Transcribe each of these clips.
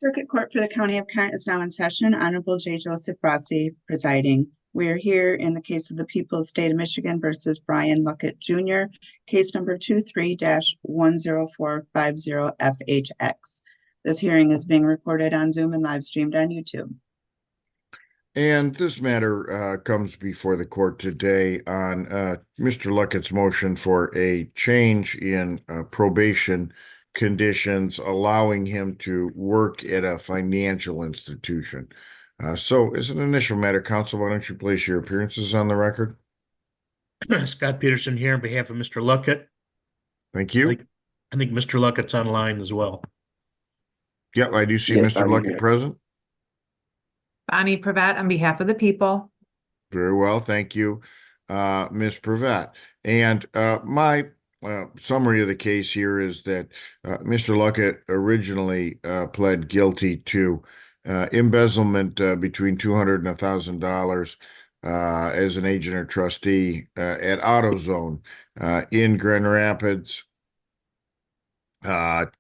Circuit Court for the County of Kent is now in session. Honorable J. Joseph Rossi presiding. We are here in the case of the people of the state of Michigan versus Brian Luckett Jr., case number 23-10450FHX. This hearing is being recorded on Zoom and live streamed on YouTube. And this matter comes before the court today on Mr. Luckett's motion for a change in probation conditions, allowing him to work at a financial institution. So as an initial matter, counsel, why don't you place your appearances on the record? Scott Peterson here on behalf of Mr. Luckett. Thank you. I think Mr. Luckett's online as well. Yep, I do see Mr. Luckett present. Bonnie Pravat on behalf of the people. Very well, thank you, Ms. Pravat. And my summary of the case here is that Mr. Luckett originally pled guilty to embezzlement between $200 and $1,000 as an agent or trustee at AutoZone in Grand Rapids. There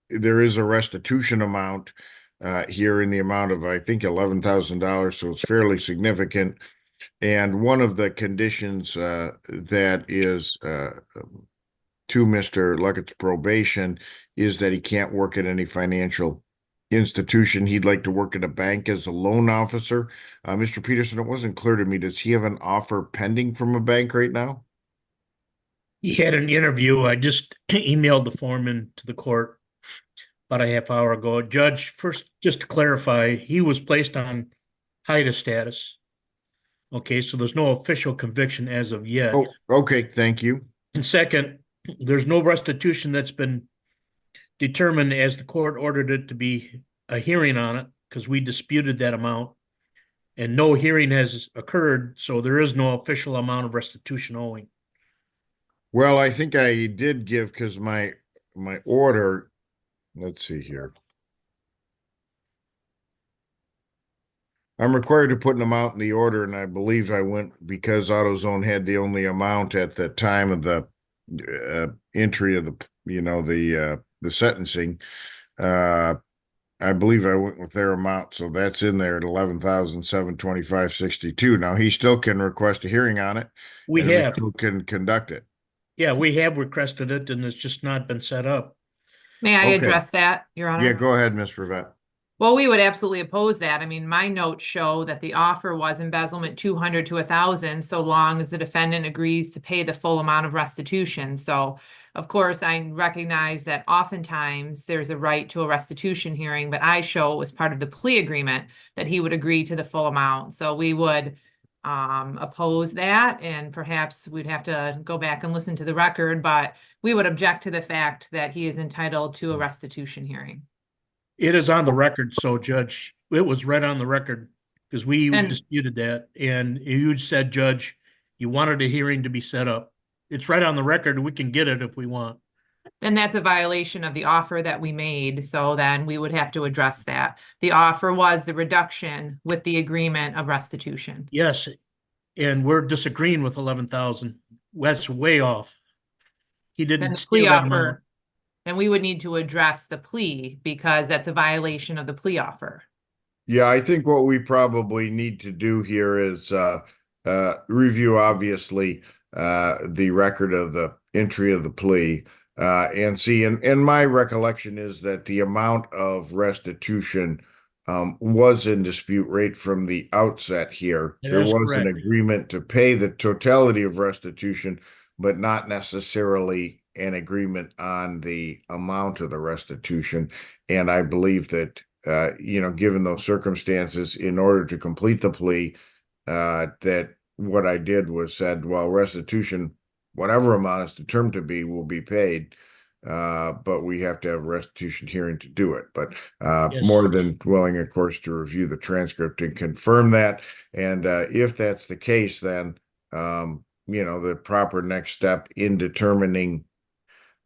is a restitution amount here in the amount of, I think, $11,000, so it's fairly significant. And one of the conditions that is to Mr. Luckett's probation is that he can't work at any financial institution. He'd like to work at a bank as a loan officer. Mr. Peterson, it wasn't clear to me, does he have an offer pending from a bank right now? He had an interview. I just emailed the form in to the court about a half hour ago. Judge, first, just to clarify, he was placed on HIDA status. Okay, so there's no official conviction as of yet. Oh, okay, thank you. And second, there's no restitution that's been determined as the court ordered it to be a hearing on it, because we disputed that amount. And no hearing has occurred, so there is no official amount of restitution owing. Well, I think I did give, because my order, let's see here. I'm required to put an amount in the order, and I believe I went because AutoZone had the only amount at the time of the entry of the sentencing. I believe I went with their amount, so that's in there at $11,725.62. Now he still can request a hearing on it. We can conduct it. Yeah, we have requested it, and it's just not been set up. May I address that, Your Honor? Yeah, go ahead, Ms. Pravat. Well, we would absolutely oppose that. I mean, my notes show that the offer was embezzlement 200 to 1,000, so long as the defendant agrees to pay the full amount of restitution. So, of course, I recognize that oftentimes there's a right to a restitution hearing, but I show it was part of the plea agreement that he would agree to the full amount. So we would oppose that, and perhaps we'd have to go back and listen to the record, but we would object to the fact that he is entitled to a restitution hearing. It is on the record, so Judge, it was right on the record, because we disputed that, and you said, Judge, you wanted a hearing to be set up. It's right on the record, and we can get it if we want. Then that's a violation of the offer that we made, so then we would have to address that. The offer was the reduction with the agreement of restitution. Yes, and we're disagreeing with 11,000. That's way off. He didn't steal that amount. Then we would need to address the plea, because that's a violation of the plea offer. Yeah, I think what we probably need to do here is review, obviously, the record of the entry of the plea and see. And my recollection is that the amount of restitution was in dispute right from the outset here. There was an agreement to pay the totality of restitution, but not necessarily an agreement on the amount of the restitution. And I believe that, given those circumstances, in order to complete the plea, that what I did was said, well, restitution, whatever amount is determined to be, will be paid. But we have to have a restitution hearing to do it. But yes, more than willing, of course, to review the transcript and confirm that. And if that's the case, then, the proper next step in determining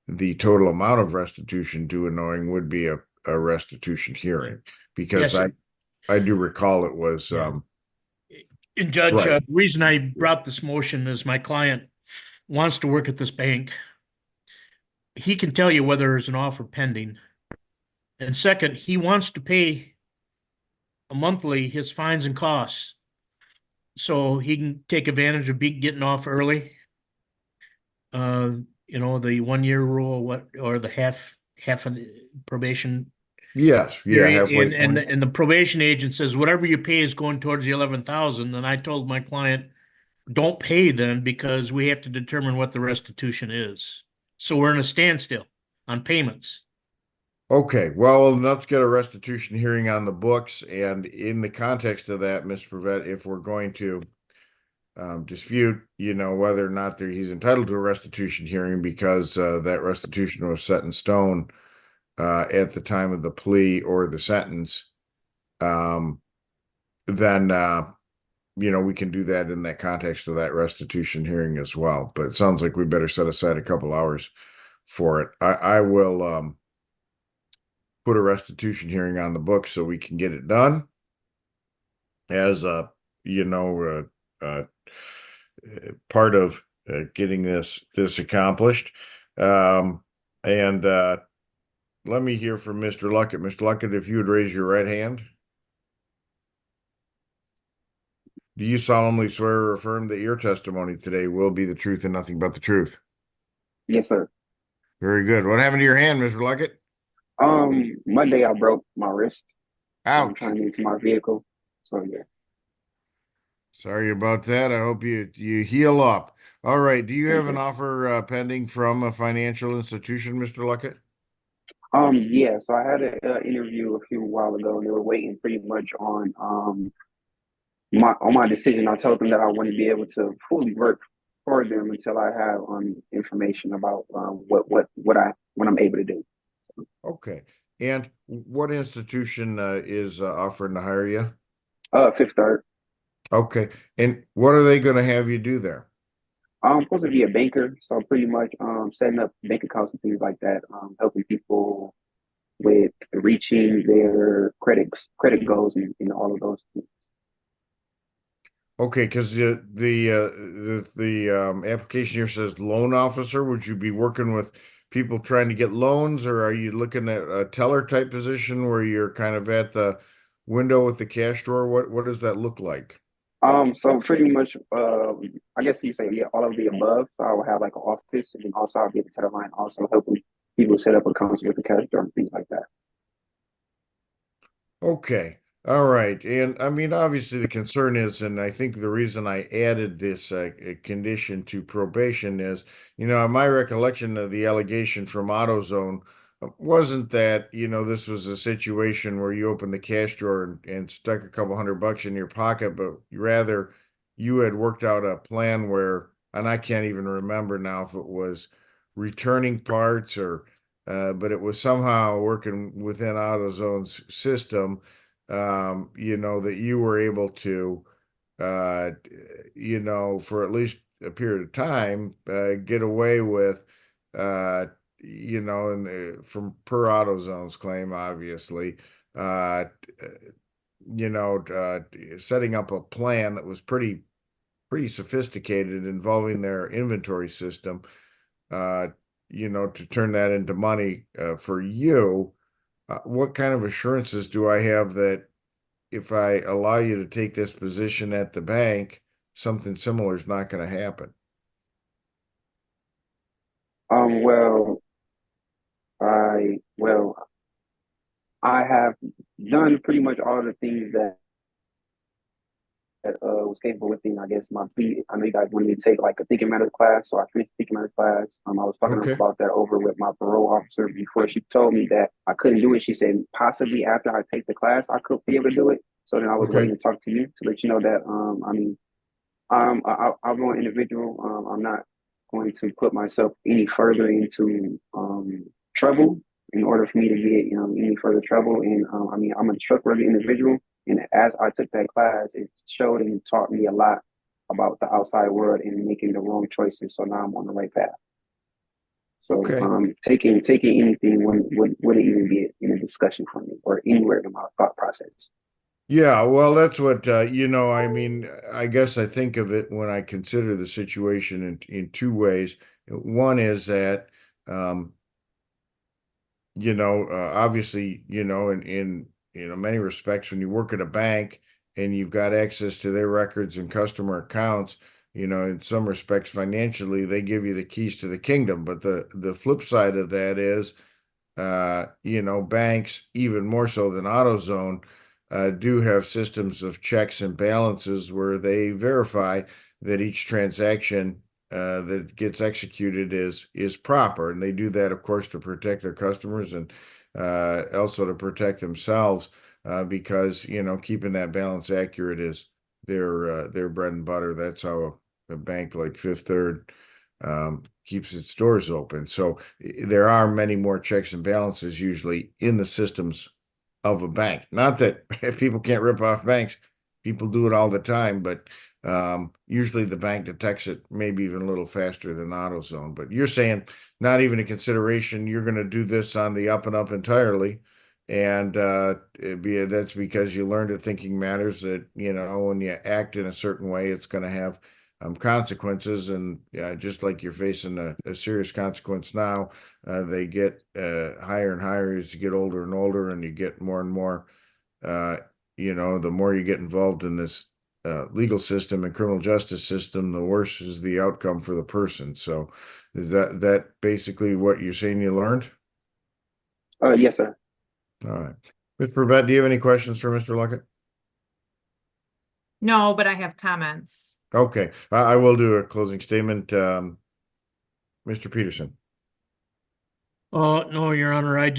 the total amount of restitution due and owing would be a restitution hearing, because yes, I do recall it was. And Judge, right. The reason I brought this motion is my client wants to work at this bank. He can tell you whether there's an offer pending. And second, he wants to pay monthly his fines and costs. So he can take advantage of getting off early. The 1 year rule, or the half of the probation Yes, yeah, period. halfway And point. the probation agent says, whatever you pay is going towards the 11,000. And I told my client, don't pay then, because we have to determine what the restitution is. So we're in a standstill on payments. Okay, well, let's get a restitution hearing on the books, and in the context of that, Ms. Prevet, if we're going to dispute, whether or not he's entitled to a restitution hearing because that restitution was set in stone at the time of the plea or the sentence, then we can do that in that context of that restitution hearing as well. But it sounds like we better set aside a couple hours for it. I will put a restitution hearing on the book so we can get it done as part of getting this accomplished. And let me hear from Mr. Luckett. Mr. Luckett, if you would raise your right hand. Do you solemnly swear or affirm that your testimony today will be the truth and nothing but the truth? Yes, sir. Very good. What happened to your hand, Mr. Luckett? Monday I broke my wrist. I'm Ouch. trying to get to my vehicle. So yeah. Sorry about that. I hope you heal up. All right. Do you have Thank an you. offer pending from a financial institution, Mr. Luckett? Yeah. So I had an interview a few while ago, and they were waiting pretty much on my decision. I told them that I wouldn't be able to fully work for them until I have information about what I'm able to do. Okay. And what institution is offering to hire you? Fifth Third. Okay. And what are they going to have you do there? I'm supposed to be a banker, so pretty much setting up bank accounts and things like that, helping people with reaching their credit goals and all of those things. Okay, because the application here says loan officer. Would you be working with people trying to get loans, or are you looking at a teller type position where you're kind of at the window with the cash drawer? What does that look like? So pretty much, I guess you say, yeah, all of the above. So I will have like an office, and then also I'll be at the teller line, also helping people set up accounts with the cash drawer and things like that. Okay. All right. And I mean, obviously the concern is, and I think the reason I added this condition to probation is, my recollection of the allegation from AutoZone wasn't that, this was a situation where you opened the cash drawer and stuck a couple $100 in your pocket, but rather you had worked out a plan where, and I can't even remember now if it was returning parts but it was somehow working within AutoZone's system, that you were able to, for at least a period of time, get away with, from per AutoZone's claim, obviously, setting up a plan that was pretty sophisticated involving their inventory system, to turn that into money for you. What kind of assurances do I have that if I allow you to take this position at the bank, something similar is not going to happen? Well, I have done pretty much all the things that was capable within, I guess, my plea. I know you guys wanted me to take like a thinking matters class, so I finished the thinking matters class. I was talking Okay. about that over with my parole officer before she told me that I couldn't do it. She said possibly after I take the class, I could be able to do it. So then I was Okay. waiting to talk to you to let you know that I'm an individual. I'm not going to put myself any further into trouble in order for me to get any further trouble. And I'm a trustworthy individual. And as I took that class, it showed and taught me a lot about the outside world and making the wrong choices. So now I'm on the right path. So Okay. taking anything wouldn't even be in a discussion for me or anywhere in my thought process. Yeah, well, that's what I mean, I guess I think of it when I consider the situation in two ways. One is that obviously, in many respects, when you work at a bank and you've got access to their records and customer accounts, in some respects financially, they give you the keys to the kingdom. But the flip side of that is, banks, even more so than AutoZone, do have systems of checks and balances where they verify that each transaction that gets executed is proper, and they do that, of course, to protect their customers and also to protect themselves, because keeping that balance accurate is their bread and butter. That's how a bank like Fifth Third keeps its doors open. So there are many more checks and balances usually in the systems of a bank. Not that people can't rip off banks, people do it all the time, but usually the bank detects it maybe even a little faster than AutoZone. But you're saying not even a consideration, you're going to do this on the up and up entirely. And that's because you learned that thinking matters, that, when you act in a certain way, it's going to have consequences. And just like you're facing a serious consequence now, they get higher and higher as you get older and older, and you get more and more, the more you get involved in this legal system and criminal justice system, the worse is the outcome for the person. So is that basically what you're saying you learned? Yes, sir. All right. Mr. Prevett, do you have any questions for Mr. Luckett? No, but I have comments. Okay, I will do a closing statement. Mr. Peterson. No, Your Honor, I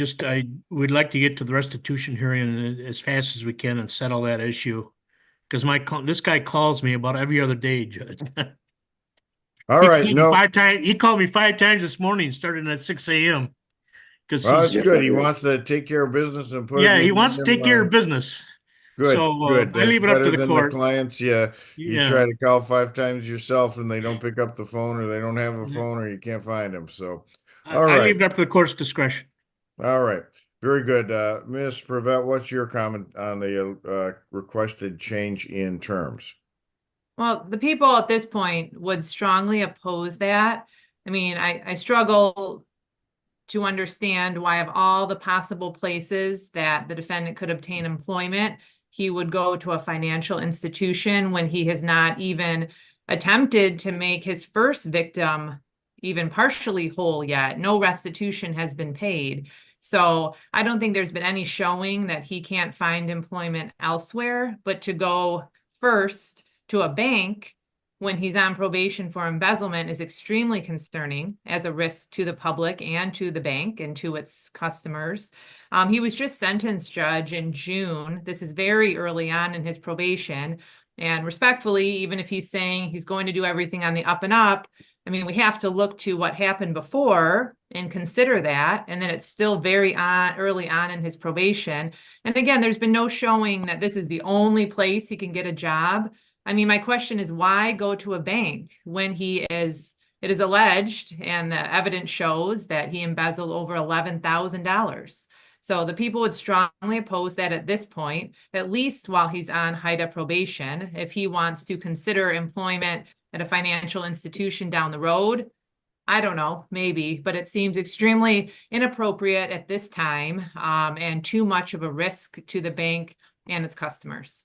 would like to get to the restitution hearing as fast as we can and settle that issue. Because this guy calls me about every other day, Judge. All right, no. He called me 5 times this morning, starting at 6 a.m. Because Well, he's that's good. He wants to take care of business and put yeah, it he in wants to take care of business. Good, So good. I That's leave it up better to the than court. the clients. Yeah, you Yeah. try to call 5 times yourself and they don't pick up the phone, or they don't have a Yeah. phone, or you can't find them. So, I all right, leave it up to the court's discretion. all right, very good. Ms. Prevett, what's your comment on the requested change in terms? Well, the people at this point would strongly oppose that. I mean, I struggle to understand why of all the possible places that the defendant could obtain employment, he would go to a financial institution when he has not even attempted to make his first victim even partially whole yet. No restitution has been paid. So I don't think there's been any showing that he can't find employment elsewhere, but to go first to a bank when he's on probation for embezzlement is extremely concerning as a risk to the public and to the bank and to its customers. He was just sentenced, Judge, in June. This is very early on in his probation. And respectfully, even if he's saying he's going to do everything on the up and up, I mean, we have to look to what happened before and consider that. And then it's still very early on in his probation. And again, there's been no showing that this is the only place he can get a job. I mean, my question is, why go to a bank when it is alleged and the evidence shows that he embezzled over $11,000? So the people would strongly oppose that at this point, at least while he's on HIDA probation. If he wants to consider employment at a financial institution down the road, I don't know, maybe, but it seems extremely inappropriate at this time, and too much of a risk to the bank and its customers.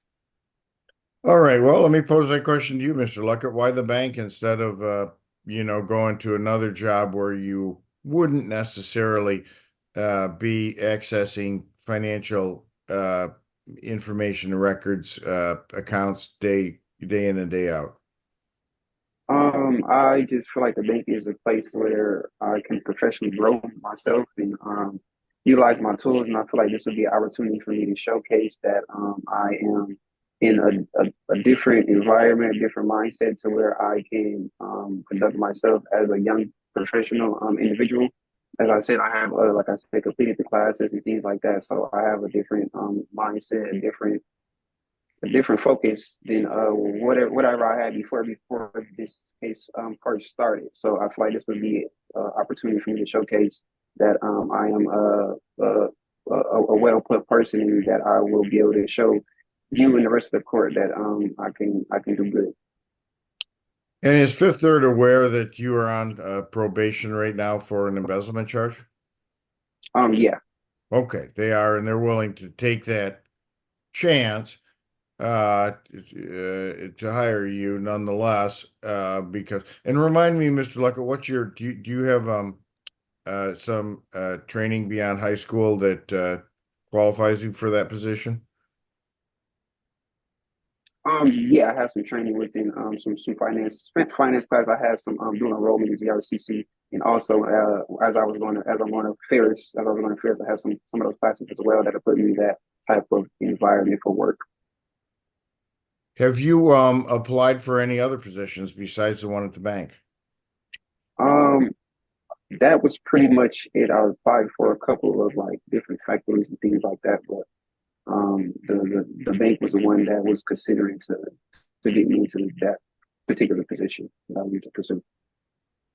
All right. Well, let me pose that question to you, Mr. Luckett. Why the bank instead of, going to another job where you wouldn't necessarily be accessing financial information, records, accounts day in and day out? I just feel like the bank is a place where I can professionally grow myself and utilize my tools, and I feel like this would be an opportunity for me to showcase that I am in a different environment, a different mindset, to where I can conduct myself as a young professional individual. As I said, I have, like I said, completed the classes and things like that, so I have a different mindset, a different focus than whatever I had before this case first started. So I feel like this would be an opportunity for me to showcase that I am a well put person, and that I will be able to show you and the rest of the court that I can do good. And is Fifth Third aware that you are on probation right now for an embezzlement charge? Yeah. Okay, they are, and they're willing to take that chance to hire you nonetheless, because, and remind me, Mr. Luckett, what's your, do you have some training beyond high school that qualifies you for that position? Yeah, I have some training within some finance class. I have some doing enrollment in GRCC, and also as I was going to as I'm going to Ferris, I have some of those classes as well that are putting me in that type of environment for work. Have you applied for any other positions besides the one at the bank? Um, that was pretty much it. I applied for a couple of like different factories and things like that, but the bank was the one that was considering to get me into that particular position that I need to pursue.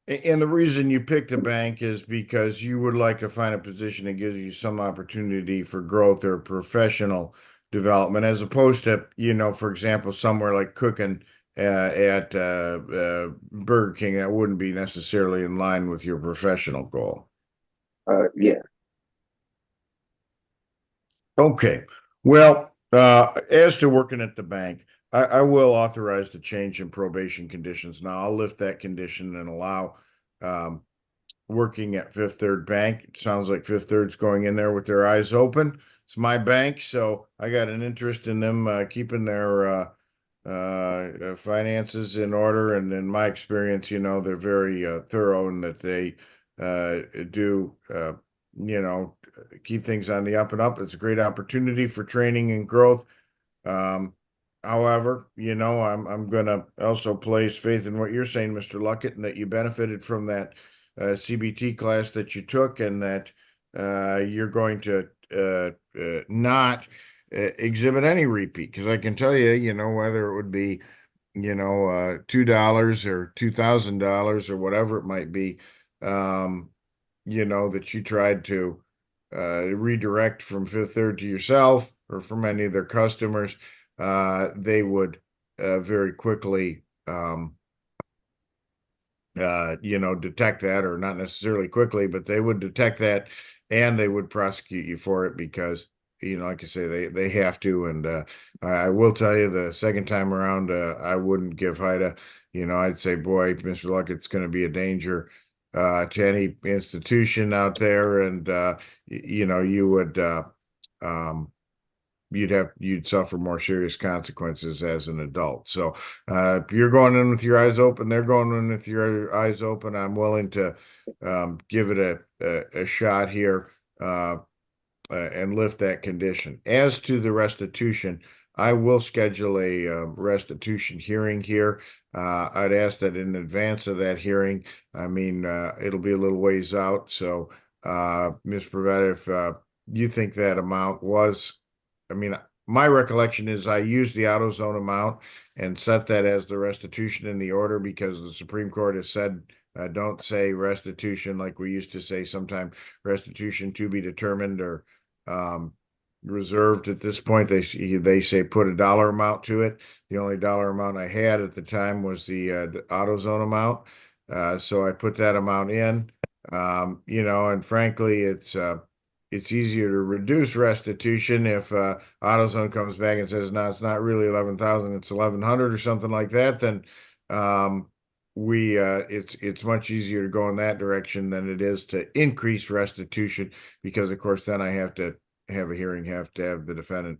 And the reason you picked the bank is because you would like to find a position that gives you some opportunity for growth or professional development, as opposed to, for example, somewhere like cooking at Burger King, that wouldn't be necessarily in line with your professional goal. Yeah. Okay. Well, as to working at the bank, I will authorize the change in probation conditions. Now, I'll lift that condition and allow working at Fifth Third Bank. It sounds like Fifth Third's going in there with their eyes open. It's my bank, so I got an interest in them keeping their finances in order. And in my experience, they're very thorough and that they do, keep things on the up and up. It's a great opportunity for training and growth. However, I'm gonna also place faith in what you're saying, Mr. Luckett, and that you benefited from that CBT class that you took, and that you're going to not exhibit any repeat. Because I can tell you, whether it would be, $2 or $2,000 or whatever it might be, that you tried to redirect from Fifth Third to yourself or from any of their customers, they would very quickly detect that, or not necessarily quickly, but they would detect that and they would prosecute you for it because, like I say, they have to. And I will tell you, the second time around, I wouldn't give Haida, I'd say, boy, Mr. Luck, it's going to be a danger to any institution out there. And, you would, you'd suffer more serious consequences as an adult. So you're going in with your eyes open, they're going in with your eyes open. I'm willing to give it a shot here and lift that condition. As to the restitution, I will schedule a restitution hearing here. I'd ask that in advance of that hearing. I mean, it'll be a little ways out. So, Ms. Prevett, if you think that amount was, I mean, my recollection is I used the AutoZone amount and set that as the restitution in the order because the Supreme Court has said, don't say restitution like we used to say sometime, restitution to be determined or reserved at this point. They say put a dollar amount to it. The only dollar amount I had at the time was the AutoZone amount. So I put that amount in, and frankly, it's easier to reduce restitution if AutoZone comes back and says, no, it's not really 11,000, it's 1,100 or something like that. Then it's much easier to go in that direction than it is to increase restitution because, of course, then I have to have a hearing, have to have the defendant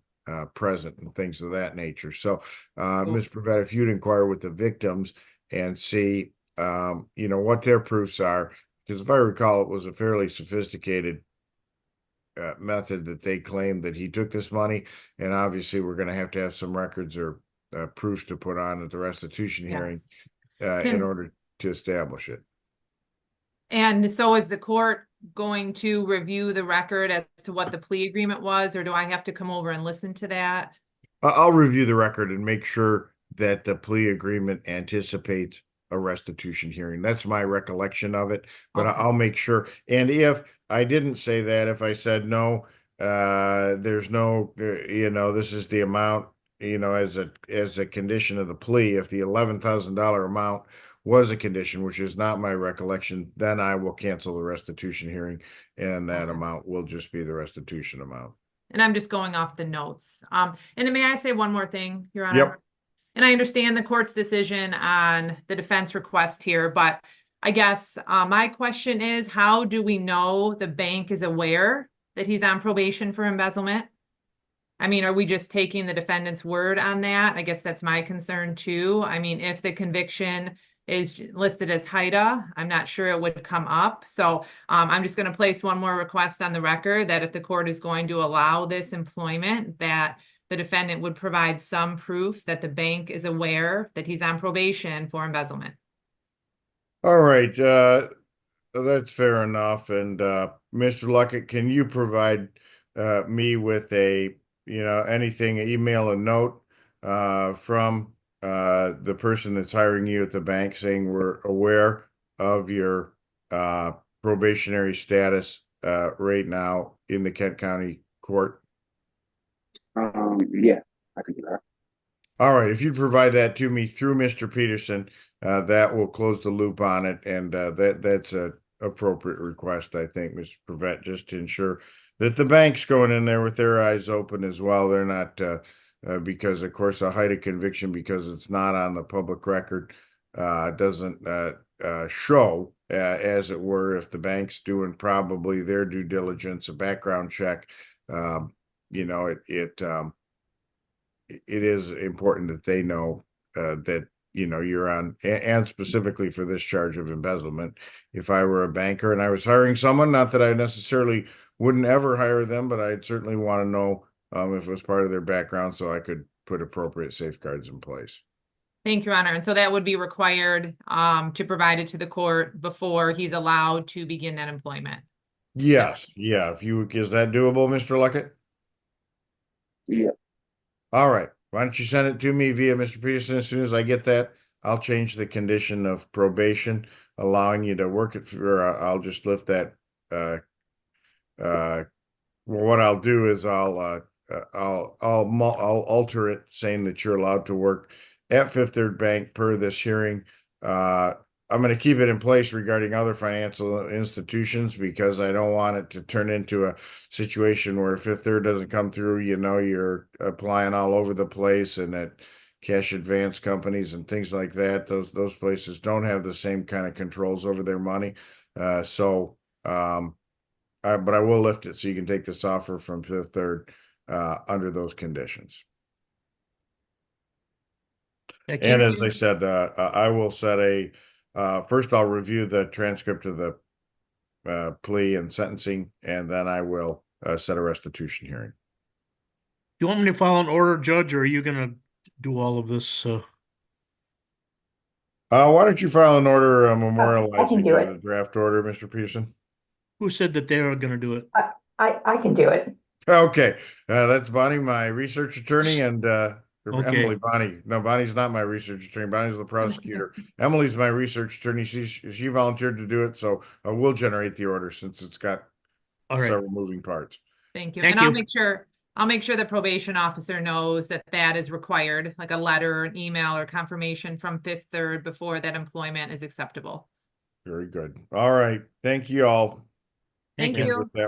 present and things of that nature. So, Ms. Prevett, if you'd inquire with the victims and see, what their proofs are, because if I recall, it was a fairly sophisticated method that they claimed that he took this money, and obviously we're going to have some records or proofs to put on at the restitution hearing in order to establish it. And so is the court going to review the record as to what the plea agreement was, or do I have to come over and listen to that? I'll review the record and make sure that the plea agreement anticipates a restitution hearing. That's my recollection of it, but Okay. I'll make sure. And if I didn't say that, if I said no, there's no, this is the amount, as a condition of the plea, if the $11,000 amount was a condition, which is not my recollection, then I will cancel the restitution hearing, and that Okay. amount will just be the restitution amount. And I'm just going off the notes. And may I say one more thing, Your Honor? Yep. And I understand the court's decision on the defense request here, but I guess my question is, how do we know the bank is aware that he's on probation for embezzlement? I mean, are we just taking the defendant's word on that? I guess that's my concern too. I mean, if the conviction is listed as HIDA, I'm not sure it would come up. So I'm just going to place one more request on the record that if the court is going to allow this employment, that the defendant would provide some proof that the bank is aware that he's on probation for embezzlement. All right, that's fair enough. And Mr. Luckett, can you provide me with a, anything, email, a note from the person that's hiring you at the bank saying we're aware of your probationary status right now in the Kent County Court? Yeah, I can do that. All right, if you provide that to me through Mr. Peterson, that will close the loop on it, and that's a appropriate request, I think, Mr. Prevett, just to ensure that the bank's going in there with their eyes open as well. They're not because, of course, a HIDA conviction, because it's not on the public record, doesn't show, as it were, if the bank's doing probably their due diligence, a background check. It is important that they know that you're on, and specifically for this charge of embezzlement. If I were a banker and I was hiring someone, not that I necessarily wouldn't ever hire them, but I'd certainly want to know if it was part of their background, so I could put appropriate safeguards in place. Thank you, Your Honor. And so that would be required to provide it to the court before he's allowed to begin that employment. Yes, yeah. Is that doable, Mr. Luckett? Yeah. All right. Why don't you send it to me via Mr. Peterson? As soon as I get that, I'll change the condition of probation, allowing you to work it for, I'll just lift that. What I'll do is I'll alter it, saying that you're allowed to work at Fifth Third Bank per this hearing. I'm going to keep it in place regarding other financial institutions, because I don't want it to turn into a situation where Fifth Third doesn't come through, you're applying all over the place, and that cash advance companies and things like that, those places don't have the same kind of controls over their money. But I will lift it so you can take this offer from Fifth Third under those conditions. And as I said, I will set first I'll review the transcript of the plea and sentencing, and then I will set a restitution hearing. Do you want me to file an order, Judge, or are you going to do all of this? Why don't you file an order memorializing I can do it. the draft order, Mr. Peterson? Who said that they were going to do it? I can do it. Okay, that's Bonnie, my research attorney, and Okay. Emily. Bonnie's not my research attorney. Bonnie's the prosecutor. Emily's my research attorney. She volunteered to do it, so we'll generate the order since it's got several moving parts. Thank you. Thank And you. I'll make sure the probation officer knows that that is required, like a letter, an email, or confirmation from Fifth Third before that employment is acceptable. Very good. All right. Thank you all. Thank you. you. With that,